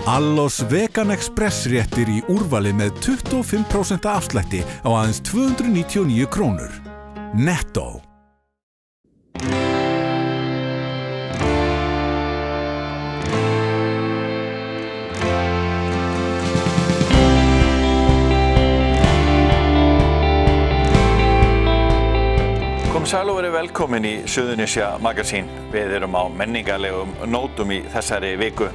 Allos Vegan Express réttir í úrvali með 25% afslætti á aðeins 299 krónur. Netto. Sæl og verið velkomin í Suðurnesja Magasín. Við erum á menningarlegum nótum í þessari viku.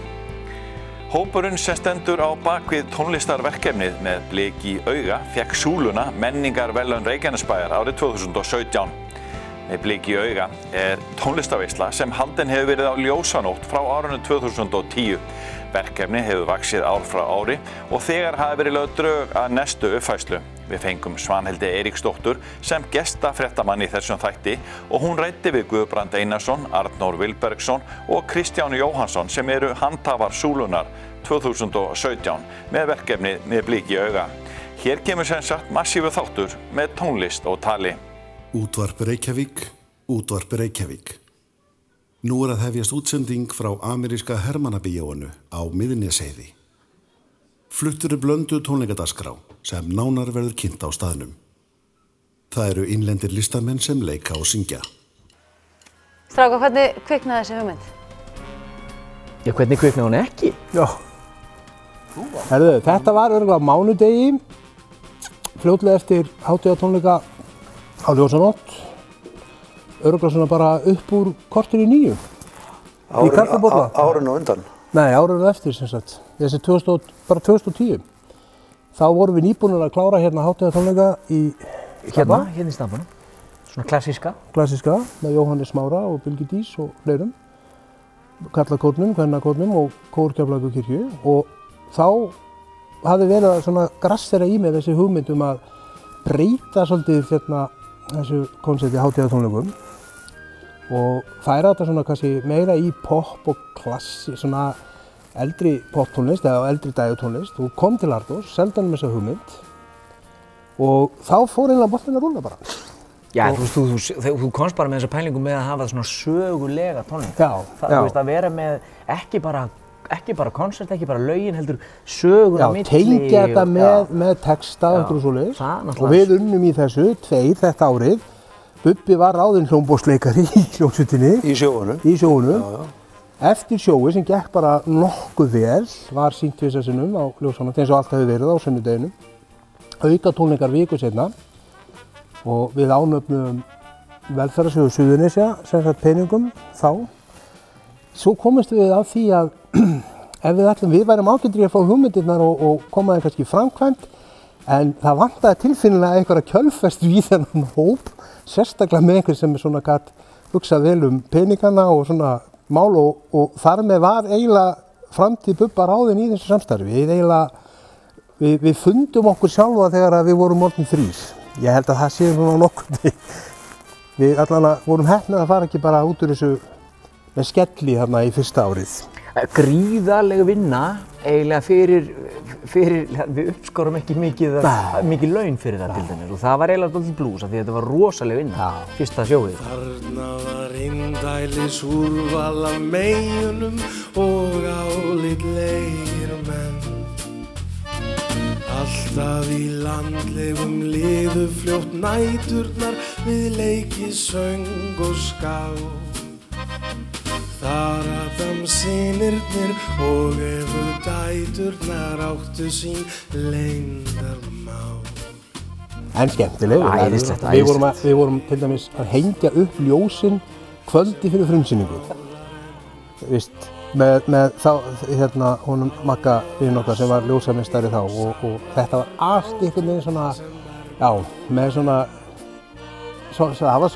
Hópurinn sem stendur á bakvið tónlistarverkefnið með blik í auga fékk súluna menningarverðlaun Reykjanesbæjar árið 2017. Með blik í auga tónlistarveisla sem haldin hefur verið á ljósanótt frá árinu 2010. Verkefni hefur vaxið ár frá ári og þegar hafi verið lögð drög að næstu uppfærslu. Við fengum Svanhildi Eiríksdóttur sem gestafréttamann í þessum þætti og hún ræddi við Guðbrand Einarsson, Arnór Vilbergsson og Kristján Jóhannsson sem eru handhafar súlunar 2017 með verkefni með blik í auga. Hér kemur sem sagt massífu þáttur með tónlist og tali. Útvarp Reykjavík, Útvarp Reykjavík. Nú að hefjast útsending frá ameríska Hermannabíóinu á Miðnesheiði. Fluttur blöndu tónleikadagskrá sem nánar verður kynnt á staðnum. Það eru innlendir listamenn sem leika og syngja. Strákar, hvernig kviknaði þessi hugmynd? Já, hvernig kviknaði hún ekki? Já. Herðu, þetta var örugglega á mánudegi, fljótlega eftir hátíðartónleika á ljósanótt. Örugglega svona bara upp úr korter í 9. Í kaffibolla. Árinu undan? Nei, árinu eftir sem sagt. Þessi 2010. Þá vorum við nýbúnir að klára hérna hátíðartónleika í Hérna í Stambanum. Svona klassíska. Klassíska, með Jóhannes Smára og Bylgju Dís og fleirum. Karlakórnum, kvennakórnum og Kórkeflavíkurkirkju. Og þá hafði verið að svona grassera í mig þessi hugmynd að breyta svolítið hérna þessu koncepti hátíðartónleikum. Og færa þetta svona kannski meira í pop og klassi, svona eldri poptónlist eða eldri dægutónlist og kom til Arnórs, seldi hann með þessa hugmynd og þá fór einlega boltinn að rúlla bara. Já, þú komst bara með þessa pælingu með að hafa svona sögulega tónlist. Já, Þú veist að vera með ekki bara konsert, ekki bara lögin, heldur sögur á milli. Já, tengja þetta með texta og svoleiðis. Og við unnum í þessu, þetta árið. Bubbi var ráðinn hljómborðsleikari í hljómsveitinni. Í sjóinu. Í sjóinu. Eftir sjóið sem gekk bara nokkuð vel var sýnt tvisvar sinnum á ljósanótt eins og allt hefur verið á sunnudeginum. Aukatónleikar viku seinna og við ánöfnum velferðarsjóð Suðurnesja sem sagt peningum þá. Svo komumst við að því að ef við værum ágættir að fá hugmyndirnar og koma þeim kannski framkvæmt en það vantaði tilfinnilega einhverja kjölfestu í þennan hóp, sérstaklega með einhver sem svona gat hugsað vel peningana og svona mál og þar með var eiginlega framtíð Bubba ráðin í þessu samstarfi. Við fundum okkur sjálfa þegar við vorum orðin 3. Ég held að það sé svona nokkuð. Við allan vorum heppnir að fara ekki bara út úr þessu með skelli þarna í fyrsta árið. Gríðarleg vinna eiginlega fyrir við uppskárum ekki mikið laun fyrir það til dæmis og það var eiginlega dálítið blús af því að þetta var rosaleg vinna, fyrsta sjóið. Þarna var indælis úrval af meyjunum og álitlegir menn. Alltaf í landlegum liðu fljótt næturnar við leiki, söng og skák. Þar Adamssynirnir og Evu dæturnar áttu sín leyndarmál. En skemmtileg. Æðislegt. Við vorum til dæmis að hengja upp ljósin kvöldi fyrir frumsýningu. Vist, með þá, hérna, honum Magga vinn okkar sem var ljósameistari þá og þetta var allt einhvern veginn svona, já, með svona, það var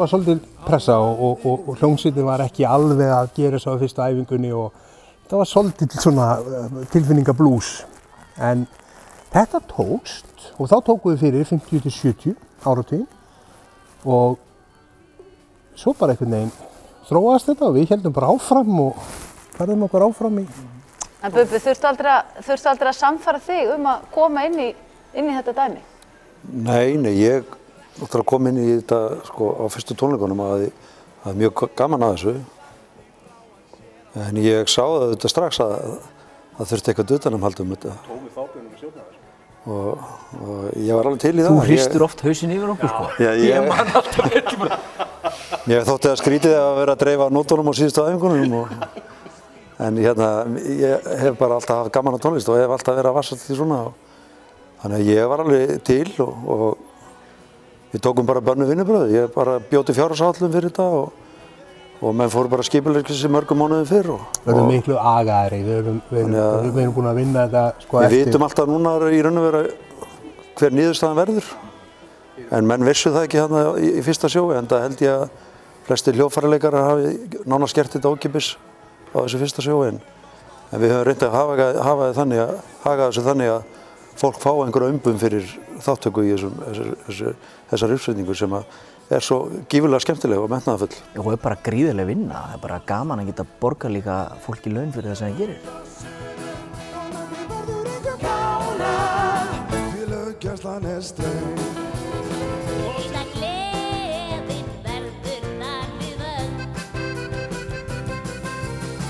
svolítið pressa og hljómsveitin var ekki alveg að gera svo á fyrstu æfingunni og það var svolítið svona tilfinningablús. En þetta tókst og þá tókum við fyrir 50-70 áratuginn og svo bara einhvern veginn þróaðist þetta og við héldum bara áfram og færðum okkur áfram í. En Bubbi, þurftu aldrei að samfara þig að koma inn í þetta dæmi? Nei, ég ætla að koma inn í þetta sko, á fyrstu tónleikunum að það er mjög gaman að þessu. En ég sá þetta strax að það þurfti eitthvað utanumhald þetta. Tómi Fábjörnum stjórnaði. Og ég var alveg til í það. Þú hristir oft hausinn yfir okkur, sko. Já, Ég man alltaf ekki bara. Ég þótti að skrítið að vera að dreifa nótunum á síðustu æfingunum en ég hef bara alltaf haft gaman að tónlist og hef alltaf verið að vassast því svona þannig að ég var alveg til og við tókum bara bönnu vinnubröð. Ég bara bjóti fjárhagsáætlun fyrir þetta og menn fóru bara skipuleggja sig mörgum mánuðum fyrr. Við erum miklu agaðri, við erum búin að vinna þetta sko eftir. Við vitum alltaf núna í raun og veru hver niðurstaðan verður. En menn vissu það ekki hérna í fyrsta sjói, en það held ég að flestir hljóðfæraleikarar hafi nánast gert þetta ókeypis á þessu fyrsta sjói. En við höfum reyndið að haga þessu þannig að fólk fá einhverja umbun fyrir þáttöku í þessar uppsetningu sem er svo gífurlega skemmtileg og metnaðarfull. Og það er bara gríðarleg vinna. Það er bara gaman að geta borgað líka fólki laun fyrir það sem það gerir. Heila gleðin verður þar við öll.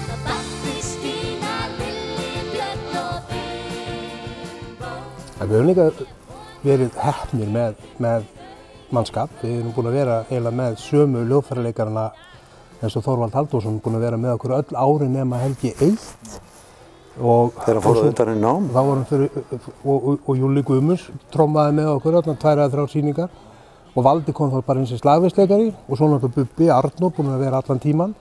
Það bættist Stína, Lilli, Björn og Bimbo. Við höfum líka verið heppnir með mannskap. Við erum búin að vera eiginlega með sömu hljóðfæralekarana eins og Þorvald Halldórsson búin að vera með okkur öll árin nema Helgi 1. Þegar fóruð utan í nám? Þá vorum og Júlli Guðmunds trommaði með okkur öll 2 eða 3 sýningar og Valdi kom þá bara eins og slagverksleikari og svo náttúrulega Bubbi Arnór búin að vera allan tíman.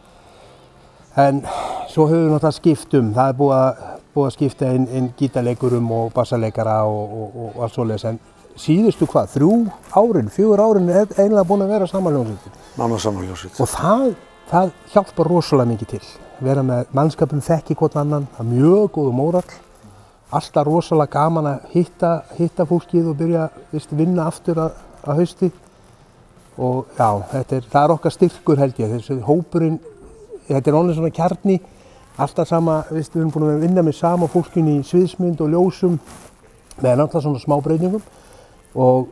En svo höfum við náttúrulega skipt það er búið að skipta inn gítarleikurum og bassaleikara og allt svoleiðis. En síðustu 3 árin, 4 árin er eiginlega búin að vera saman hljómsveit. Nánast saman hljómsveit. Og það hjálpar rosalega mikið til. Vera með mannskapum þekki hvort annan, það er mjög góður mórall. Alltaf rosalega gaman að hitta fólkið og byrja að vinna aftur að hausti. Og já, það er okkar styrkur held ég. Þessi hópurinn, þetta er orðinn svona kjarni. Alltaf sama, við erum búin að vinna með sama fólkinu í sviðsmynd og ljósum með náttúrulega svona smá breytingum. Og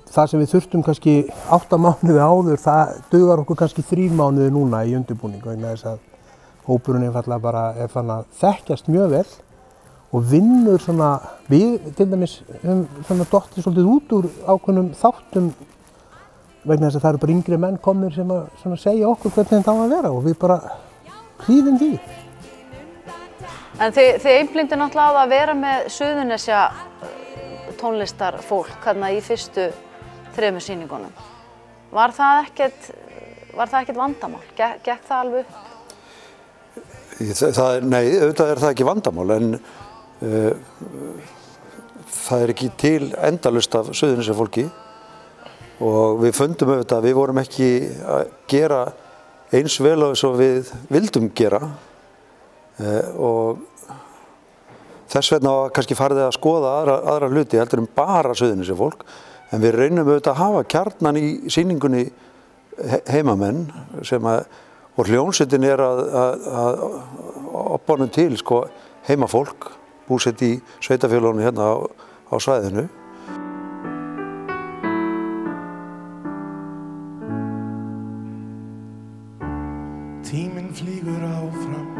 það sem við þurftum kannski 8 mánuði áður, það dugar okkur kannski 3 mánuði núna í undirbúningu vegna þess að hópurinn einfaldlega bara er fann að þekkjast mjög vel og vinnur svona, við til dæmis svona dottið svolítið út úr ákveðnum þáttum vegna þess að það eru bara yngri menn komnir sem að svona segja okkur hvernig þetta á að vera og við bara hlýðum því. En þið einblíndu náttúrulega á að vera með Suðurnesja tónlistarfólk hérna í fyrstu 3 sýningunum. Var það ekkert vandamál? Gekk það alveg upp? Nei, auðvitað er það ekki vandamál, en það er ekki til endalaust af Suðurnesja fólki og við fundum auðvitað að við vorum ekki að gera eins vel á þess að við vildum gera og þess vegna var kannski farið að skoða aðra hluti heldur bara Suðurnesja fólk, en við reynum auðvitað að hafa kjarnan í sýningunni heimamenn sem og hljómsveitin er að opnum til sko, heimafólk, búsett í sveitafélaginu hérna á svæðinu. Tíminn flýgur áfram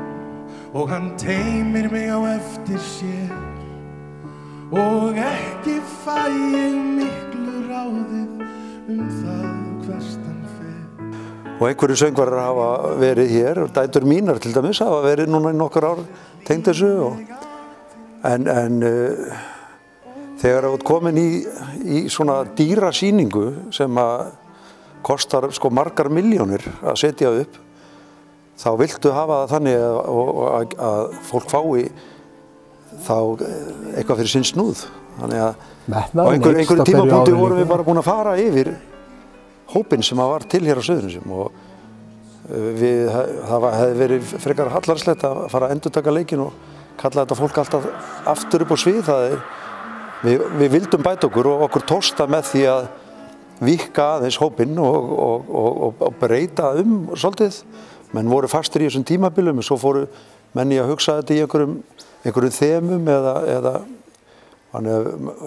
og hann teymir mig á eftir sér og ekki fæ ég miklu ráðið það hvert hann fer. Og einhverju söngvarar hafa verið hér, dætur mínar til dæmis hafa verið núna í nokkur ár tengd þessu en þegar þú ert komin í svona dýra sýningu sem að kostar sko margar milljónir að setja upp, þá viltu hafa það þannig að fólk fái þá eitthvað fyrir sinn snúð. Þannig að á einhverju tímapunkti vorum við bara búin að fara yfir hópinn sem var til hér á Suðurnesjum og það hefði verið frekar hallarslegt að fara að endurtaka leikinn og kalla þetta fólk alltaf aftur upp á svið. Við vildum bæta okkur og okkur tókst það með því að víkka aðeins hópinn og breyta svolítið. Menn voru fastir í þessum tímabilum og svo fóru menn í að hugsa þetta í einhverjum þemum eða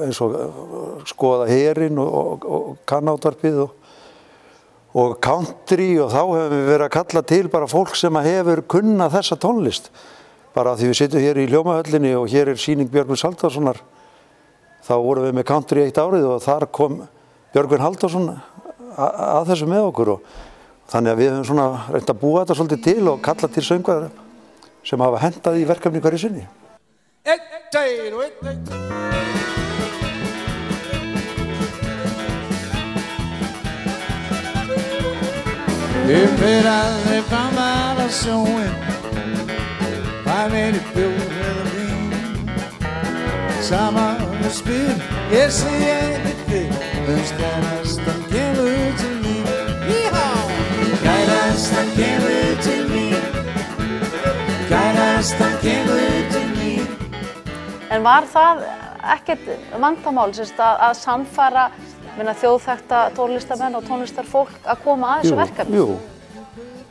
eins og skoða herinn og kannáttarpið og country og þá hefum við verið að kalla til bara fólk sem hefur kunnað þessa tónlist. bara því við sitjum hér í Hljómahöllinni og hér sýning Björgvins Halldórssonar, þá vorum við með country eitt árið og þar kom Björgvin Halldórsson að þessu með okkur og þannig að við höfum svona reynt að búa þetta svolítið til og kalla til söngvarar sem hafa hendað í verkefni hverju sinni. If it aldrig kom alla sjön, vad är det på eller vin? Samma spel, jag ser det, önskar nästan gäller till mig. Nästan gäller till mig. Nästan gäller till mig. En var það ekkert vandamál að sannfæra þjóðþekkta tónlistarmenn og tónlistarfólk að koma að þessu verkefni? Jú.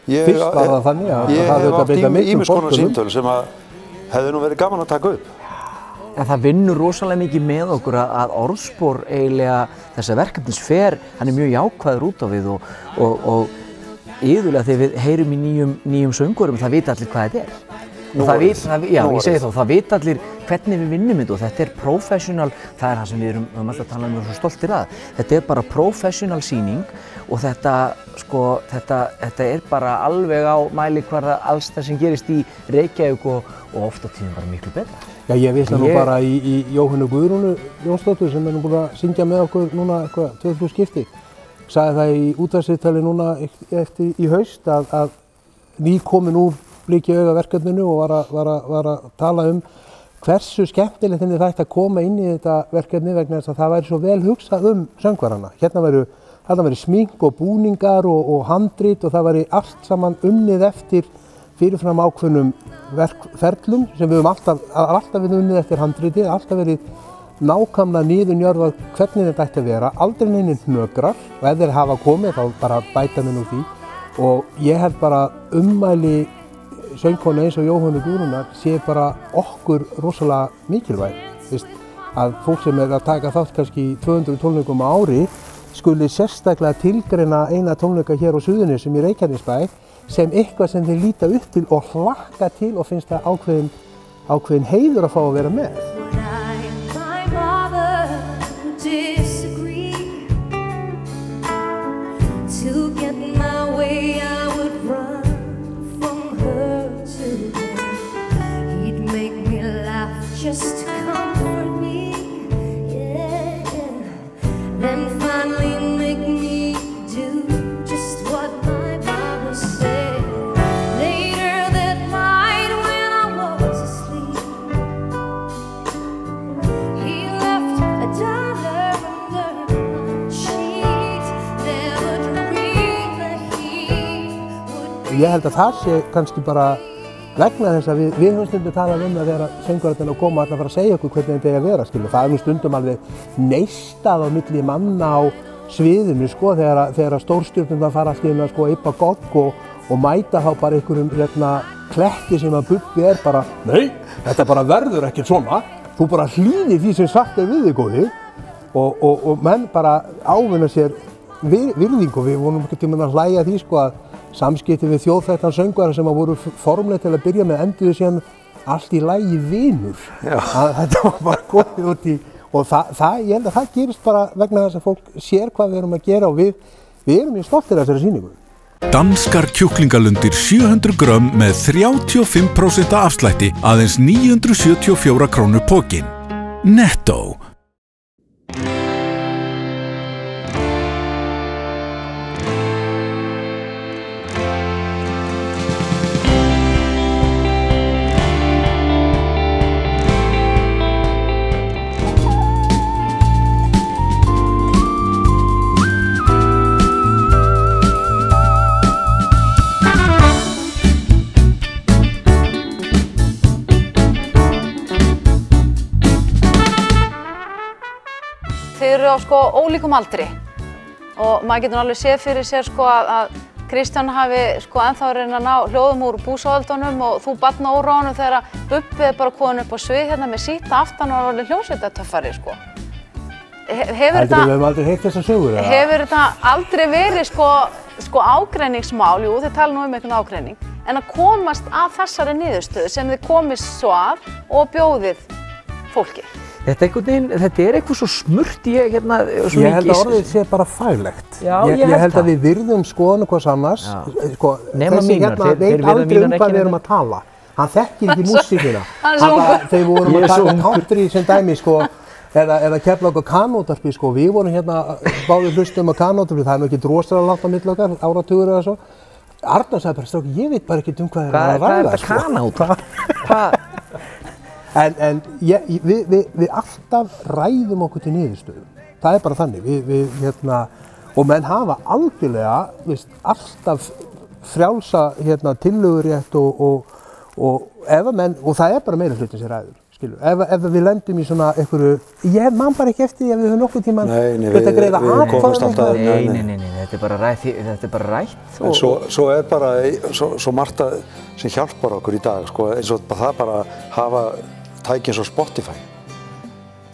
Fyrst var það þannig að ég það hef átt ýmiss konar fólkum. símtöl sem að hefði nú verið gaman að taka upp. En það vinnur rosalega mikið með okkur að orðspor eiginlega þessa verkefnisfer, hann mjög jákvæður út á við og iðulega þegar við heyrum í nýjum söngurum, það vita allir hvað þetta er. Það vita allir hvernig við vinnum þetta og þetta professional, það það sem við erum alltaf að tala um og svo stoltir að. Þetta bara professional sýning og þetta bara alveg á mælikvarða alls það sem gerist í Reykjavík og oft á tíðum bara miklu betra. Já, ég vissi það nú bara í Jóhönnu Guðrúnu Jónsdóttur sem nú búin að syngja með okkur núna eitthvað 2000 skipti. Sagði það í útvarpsviðtali núna eftir í haust að nýkomin úr Blik í auga verkefninu og var að tala hversu skemmtilegt henni þætti að koma inn í þetta verkefni vegna þess að það væri svo vel hugsað söngvarana. Hérna væri smink og búningar og handrit og það væri allt saman unnið eftir fyrirfram ákveðnum ferlum sem við höfum alltaf verið unnið eftir handriti, alltaf verið nákvæmlega niðurnjörvað hvernig þetta ætti að vera, aldrei neinir hnökrar og ef þeir hafa komið þá bara bæta minn úr því og ég held bara ummæli söngkona eins og Jóhönnu Guðrúnar sé bara okkur rosalega mikilvæg. Að fólk sem að taka þátt kannski í 200 tónleikum á ári skuli sérstaklega tilgreina eina tónleika hér á Suðurnesjum í Reykjanesbæ sem eitthvað sem þeir líta upp til og hlakka til og finnst það ákveðin heiður að fá að vera með. Just to comfort me, yeah. Then finally make me do just what my Bible said. Later that night when I was asleep, he left $1 under my sheet, never dreamed that he would. Ég held að það sé kannski bara vegna þess að við höfum stundum talað að vera söngvararnir að koma að fara að segja okkur hvernig þetta að vera, skilur. Það nú stundum alveg neistað á milli manna á sviðinu, sko, þegar stórstjörnurnar fara allt í einu að yppa gogg og mæta þá bara einhverjum kletti sem að Bubbi bara, nei, þetta bara verður ekkert svona, þú bara hlýðir því sem sagt við þig, góði, og menn bara ávinna sér virðingu. Við vonum ekki tíma að hlæja því, sko, að samskipti við þjóðþekktan söngvara sem voru formlega til að byrja með enduðu síðan allt í lagi vinur. Þetta var bara komið út í og ég held að það gerist bara vegna þess að fólk sér hvað við erum að gera og við erum mjög stoltir af þessari sýningu. Danskar kjúklingalundir 700 grömm með 35% afslætti aðeins 974 krónur pókin. Netto. Þið eru á ólíkum aldri og maður getur alveg séð fyrir sér að Kristján hafi ennþá reyna að ná hljóðum úr búsáhaldunum og þú barna úr honum þegar Bubbi er bara komin upp á svið hérna með síta aftan og orðið hljómsveitatöffari, Hefur þetta aldrei verið ágreiningsmál, jú þið tala nú um einhvern ágreining, en að komast að þessari niðurstöðu sem þið komist svo að og bjóðið fólki? Þetta er eitthvað svo smurt ég held að orðið sé bara faglegt. Já, ég held að við virðum skoðun hvers annars. Sko, þessi veit aldrei hvað við erum að tala. Hann þekkir ekki músíkina. Þegar við vorum að taka country sem dæmi, sko, eða Keflavík og kanótarpi, sko, við vorum báðir hlustum á kanótarpi, það er nú ekki rosalega langt á milli okkar, áratugur eða svo. Arnar sagði bara, strákar, ég veit bara ekki hvað er að ræða. Hvað er þetta kanótarpi? En við alltaf ræðum okkur til niðurstöðu. Það er bara þannig. Og menn hafa algjörlega, alltaf frjálsa tillögurétt og það er bara meirihluti sem ræður. Ef við lendum í svona einhverju, ég man bara ekki eftir því að við höfum nokkuð tímann geta greiða atkvæði. Nei, þetta er bara rætt. En svo er bara svo margt sem hjálpar okkur í dag, sko, eins og það bara hafa tæki eins og Spotify.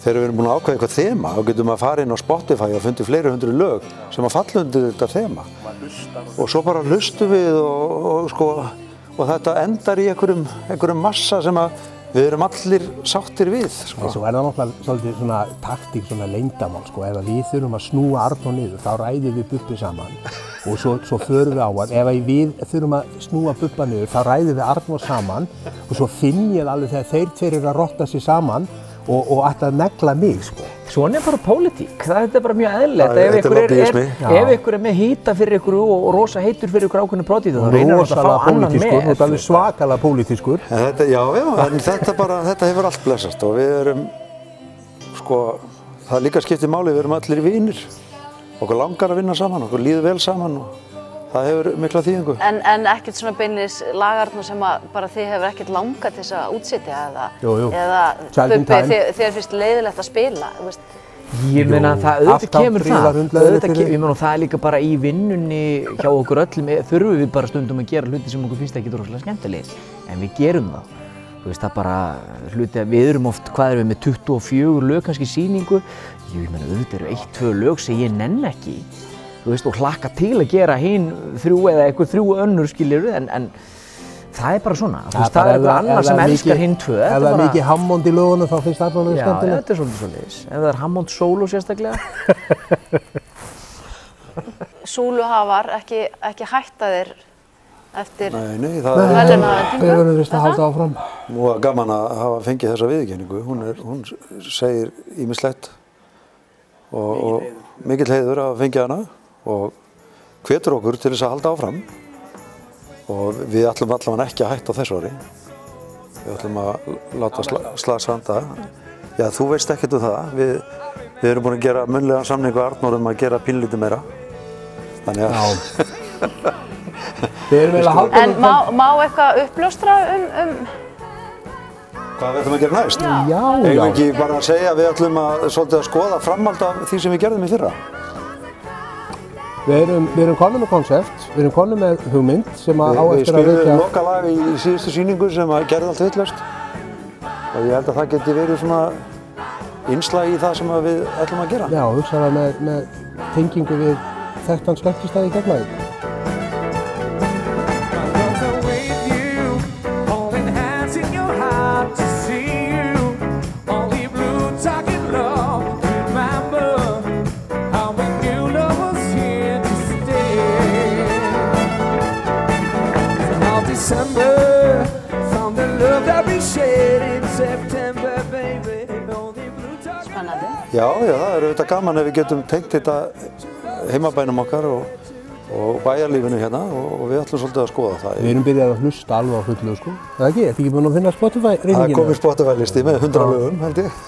Þegar við erum búin að ákveða eitthvað þema, þá getum við að fara inn á Spotify og fundið fleiri hundruð lög sem að falla undir þetta þema. Og svo bara hlustum við og þetta endar í einhverjum massa sem að við erum allir sáttir við. Svo er það náttúrulega svolítið svona taktík, svona leyndamál, sko. Ef við þurfum að snúa Arnór niður, þá ræðum við Bubbi saman og svo förum við á hann. Ef við þurfum að snúa Bubba niður, þá ræðum við Arnór saman og svo finn ég alveg þegar þeir tveir eru að rotta sig saman og ætla að negla mig, sko. Svona er bara pólitík, þetta er bara mjög eðlilegt. Ef ykkur er með hýta fyrir ykkur og rosa heitur fyrir ykkur ákveðnu prótítu, þá reynir það að fá annan með. Þú ert alveg svakalega pólitískur. En þetta hefur allt blessast og við erum, sko, það líka skiptir máli, við erum allir vinir. Okkur langar að vinna saman, okkur líður vel saman og það hefur mikla þýðingu. En ekkert svona beinlis lagarnir sem að bara þið hefur ekkert langað til þess að útsetja eða Bubbi, þér finnst leiðilegt að spila, þú veist? Ég meina það, auðvitað kemur ég meina það er líka bara í vinnunni hjá okkur öllum, þurfum við bara stundum að gera hluti sem okkur finnst ekki rosalega skemmtilegir, en við gerum það. Þú veist, það bara hluti að við erum oft, hvað erum við með 24 lög kannski í sýningu, ég meina auðvitað eru 1-2 lög sem ég nenni ekki. Þú veist, og hlakka til að gera hinn 3 eða eitthvað 3 önnur, skilurðu, en það er bara svona. Þú veist, það er eitthvað annar sem elskar hinn 2. Ef það er mikið Hammond í lögunum, þá finnst það alveg skemmtilegt. Já, þetta er svolítið svoleiðis. Ef það er Hammond sóló sérstaklega. Súluhafar ekki hætta þér eftir verðlaunaafhendingu? Við verðum vist að halda áfram. Nú er gaman að hafa fengið þessa viðurkenningu. Hún segir ýmislegt og mikill heiður að fengja hana og hvetur okkur til þess að halda áfram og við ætlum allavega ekki að hætta á þessu ári. Við ætlum að láta slag standa. Já, þú veist ekkert um það. Við erum búin að gera munnlegan samning við Arnór að gera pínlítið meira. Þannig að... En má eitthvað uppljóstra hvað við ætlum að gera næst? Já. Eigum ekki bara að segja að við ætlum svolítið að skoða framhald af því sem við gerðum í fyrra? Við erum konum með konsept, við erum konum með hugmynd sem á eftir að Við spilum lokalag í síðustu sýningu sem gerði allt vitlaust og ég held að það geti verið svona innslag í það sem við ætlum að gera. Já, hugsaðlega með tengingu við þekktan skemmtistað í Keflavík. Já, það er auðvitað gaman ef við getum tengt þetta heimabænum okkar og bæjarlífinu hérna og við ætlum svolítið að skoða það. Við erum byrjað að hlusta alveg á fullu, sko. Það ekki? Ertu ekki búin að finna Spotify-reyningina? Það komið Spotify-listi með 100 lögum, held ég.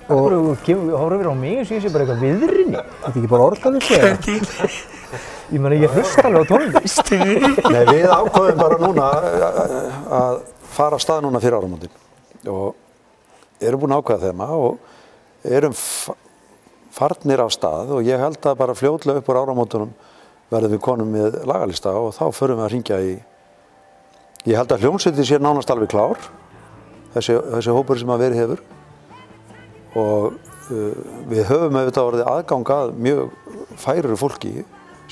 Hóru við á mig og sé bara eitthvað viðrinni. Þetta er ekki bara orðskanlist, eða? Ég meina, ég hlusta alveg á tónlist. Nei, við ákváðum bara núna að fara af stað núna fyrir áramótin og erum búin að ákvæða þema og erum farnir af stað og ég held að bara fljótlega upp úr áramótunum verðum við konum með lagalista og þá förum við að hringja í ég held að hljómsveitin sé nánast alveg klár þessi hópur sem að verið hefur og við höfum auðvitað orðið aðgang að mjög færu fólki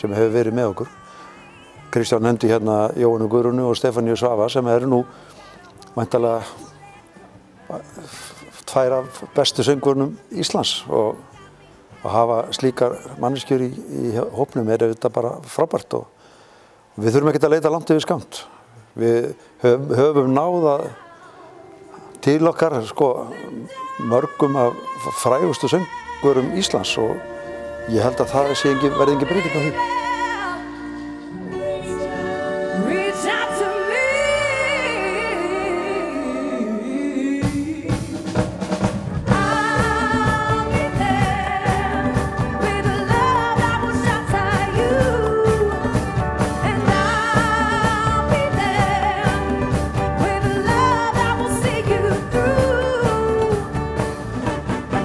sem hefur verið með okkur Kristján nefndi hérna Jóhannu Guðrúnu og Stefaníu Svafa sem eru nú væntanlega tvær af bestu söngvurnum Íslands og hafa slíkar manneskjur í hópnum auðvitað bara frábært og við þurfum ekkert að leita langt yfir skammt. Við höfum náða til okkar mörgum af frægustu söngvurum Íslands og ég held að það verði engin breyting á því.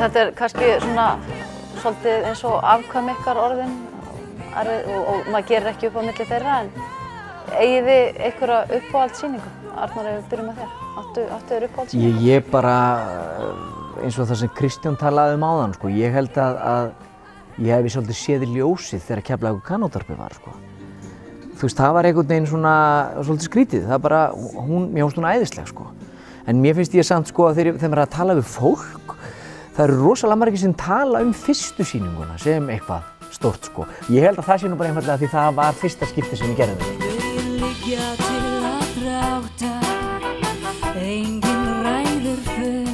Þetta kannski svona svolítið eins og afkvæm ykkar orðin og maður gerir ekki upp á milli þeirra en eigið þið einhverja uppáhaldssýningu? Arnar, ef við byrjum með þér. Áttu þér uppáhaldssýningu? Ég bara, eins og það sem Kristján talaði áðan, ég held að ég hefi svolítið séð í ljósið þegar Keflavíkur kanótarpið var, Þú veist, það var einhvern veginn svona svolítið skrítið, það bara, mér fannst hún æðisleg, En mér finnst ég samt, að þegar maður er að tala við fólk, það eru rosalega margir sem tala fyrstu sýninguna sem eitthvað stórt, Ég held að það sé nú bara einfaldlega því það var fyrsta skipti sem við gerðum þetta. Liggja til að þrátta, enginn ræður för,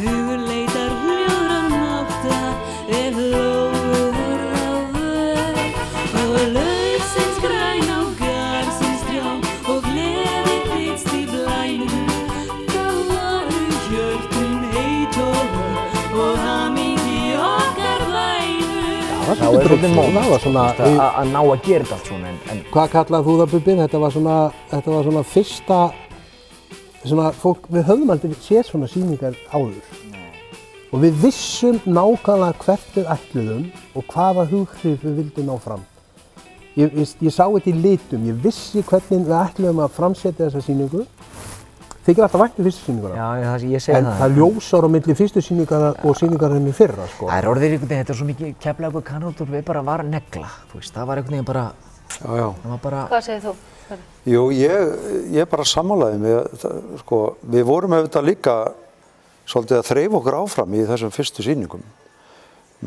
hugur leitar hljóðra nátta, lófur á vör, og laufsins græn á garðsins trjám, og gleði fyrst í blænum, þá varu hjörtun heit og hamingi okkar vænu. Það er svolítið móð að ná að gera þetta allt svona. Hvað kallaði þú það, Bubbi? Þetta var svona fyrsta, fólk, við höfðum aldrei séð svona sýningar áður. Og við vissum nákvæmlega hvert við ætluðum og hvaða hughrif við vildum ná fram. Ég sá þetta í litum, ég vissi hvernig við ætluðum að framsetja þessa sýningu. Þykir alltaf vænt fyrstu sýninguna. Já, ég segi það. En það ljósar á milli fyrstu sýningar og sýningarinn í fyrra, Það er orðið einhvern veginn, þetta er svo mikið Keflavíkur kanótarpið bara var negla, það var einhvern veginn bara, það var bara... Hvað segir þú? Jú, ég bara sammálaði mig, við vorum auðvitað líka svolítið að þreifa okkur áfram í þessum fyrstu sýningum.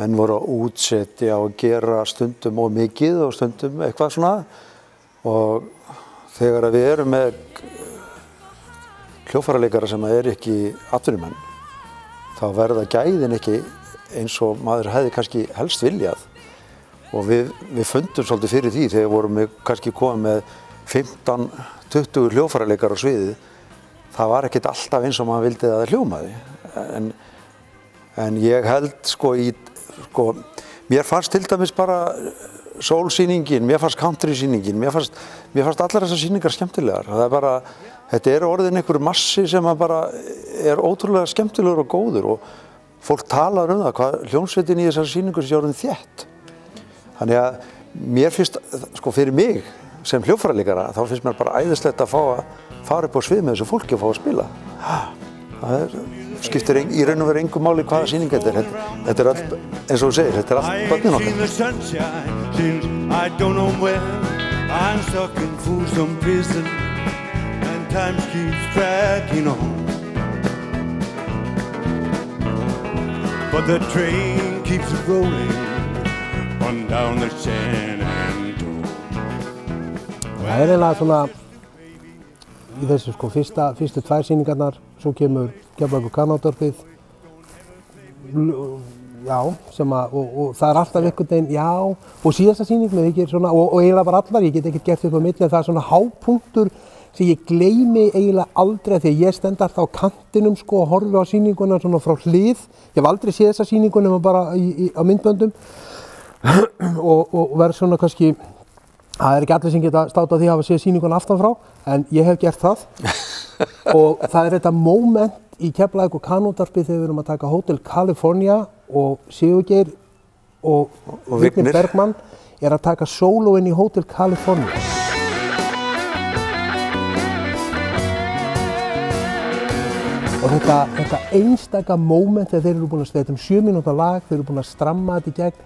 Menn voru að útsetja og gera stundum og mikið og stundum eitthvað svona og þegar við erum með hljóðfæraleikara sem ekki atvinnumenn, þá verða gæðin ekki eins og maður hefði kannski helst viljað. Og við fundum svolítið fyrir því þegar vorum við kannski komið með 15-20 hljóðfæraleikara á sviðið. Það var ekkert alltaf eins og maður vildi að það hljómaði. En ég held mér fannst til dæmis bara soul-sýningin, mér fannst country-sýningin, mér fannst allar þessar sýningar skemmtilegar. Það er bara, þetta er orðin einhver massi sem bara er ótrúlega skemmtilegur og góður og fólk talar það, hvað hljómsveitin í þessari sýningu sé orðin þétt. Þannig að mér finnst, fyrir mig sem hljóðfæraleikara, þá finnst mér bara æðislegt að fá að fara upp á svið með þessu fólki og fá að spila. Það skiptir í raun og veru engu máli hvaða sýning þetta er. Þetta er allt, eins og þú segir, þetta er allt börnin Það er eiginlega svona í þessu fyrstu tvær sýningarnar, svo kemur Keflavíkur kanótarpið, og það er alltaf einhvern veginn, og síðasta sýning með þykir svona, og eiginlega bara allar, ég get ekkert gert upp á milli, en það er svona hápunktur sem ég gleymi eiginlega aldrei þegar ég stend alltaf á kantinum og horfi á sýninguna svona frá hlið. Ég hef aldrei séð þessa sýningu nema bara á myndböndum og verð svona kannski, það er ekki allir sem geta státt á því að hafa séð sýninguna aftan frá, en ég hef gert það. Og það er þetta moment í Keflavíkur kanótarpið þegar við erum að taka Hotel California og Sigurgeir og Vignir Bergmann er að taka sólóinn í Hotel California. Og þetta einstaka moment þegar þeir eru búin að þetta 7 mínúta lag, þeir eru búin að stramma þetta í gegn,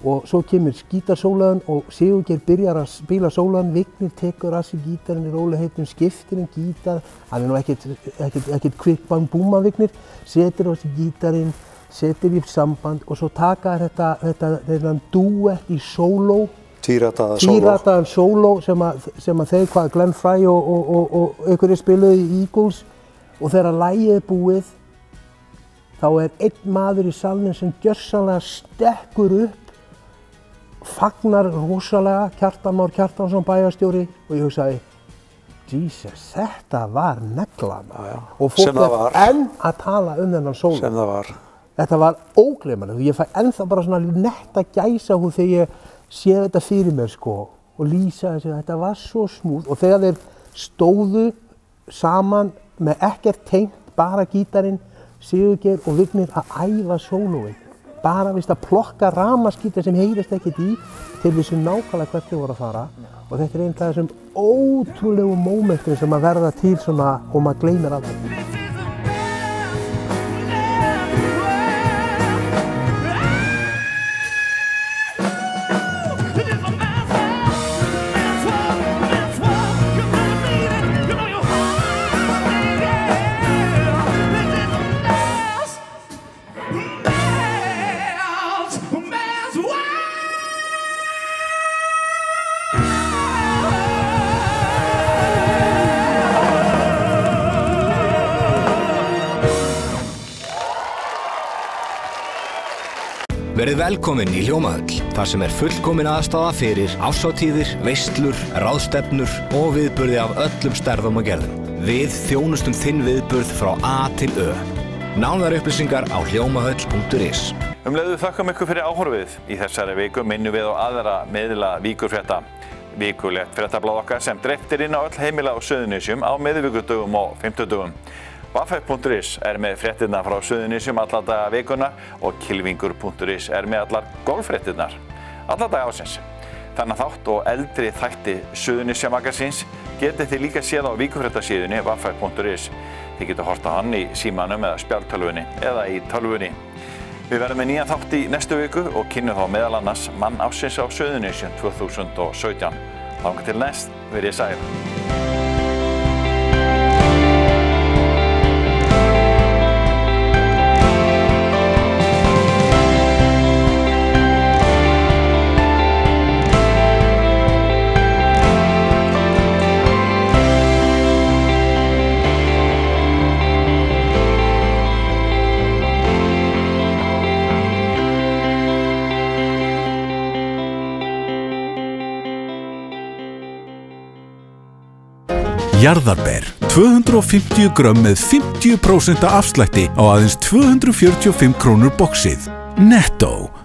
og svo kemur gítarsólaðan og Sigurgeir byrjar að spila sólaðan, Vignir tekur að sig gítarinn í rólegheitum, skiptir gítar, hann nú ekkert quick bang boom að Vignir, setur á sig gítarinn, setur í samband og svo taka þetta duett í sóló, tírataðan sóló sem að þeir Glenn Frey og einhverjir spiluðu í Eagles og þegar lagið búið þá einn maður í salnum sem gjörsamlega stekkur upp, fagnar rosalega, Kjartan Már Kjartansson bæjarstjóri og ég hugsaði, Jesus, þetta var neglan. Og fólk enn að tala þennan sóló. Sem það var. Þetta var ógleymanlegt og ég fæ ennþá bara svona netta gæsahúð þegar ég sé þetta fyrir mér sko og lýsa þessu, þetta var svo smúð og þegar þeir stóðu saman með ekkert tengt, bara gítarinn, Sigurgeir og Vignir að æfa sólóið. Bara að plokka rafmagnsgítar sem heyrist ekkert í til vissu nákvæmlega hvert þau voru að fara og þetta einn af þessum ótrúlegu mómentum sem að verða til svona og maður gleymir aldrei. Verið velkomin í Hljómahöll, þar sem fullkomin aðstaða fyrir árshátíðir, veislur, ráðstefnur og viðburði af öllum stærðum og gerðum. Við þjónustum þinn viðburð frá A til Ö. Nánari upplýsingar á hljómahöll.is. Leiðu þakkum ykkur fyrir áhorfið. Í þessari viku minnum við á aðra miðla Víkurfrétta. Vikulegt fréttablað okkar sem dreift inn á öll heimila á Suðurnesjum á miðvikudögum og fimmtudögum. Vaffe.is með fréttirnar frá Suðurnesjum alla daga vikuna og Kylfingur.is með allar golffréttirnar alla daga ásins. Þannig þátt og eldri þætti Suðurnesja Magasíns getið þið líka séð á Víkurfréttasíðunni Vaffe.is. Þið getur hort á hann í símanum eða spjaldtölvunni eða í tölvunni. Við verðum með nýjan þátt í næstu viku og kynnum þá meðal annars mann ársins á Suðurnesjum 2017. Þangað til næst, verið sæl. Jarðarber, 250 grömm með 50% afslætti á aðeins 245 krónur boxið. Netto.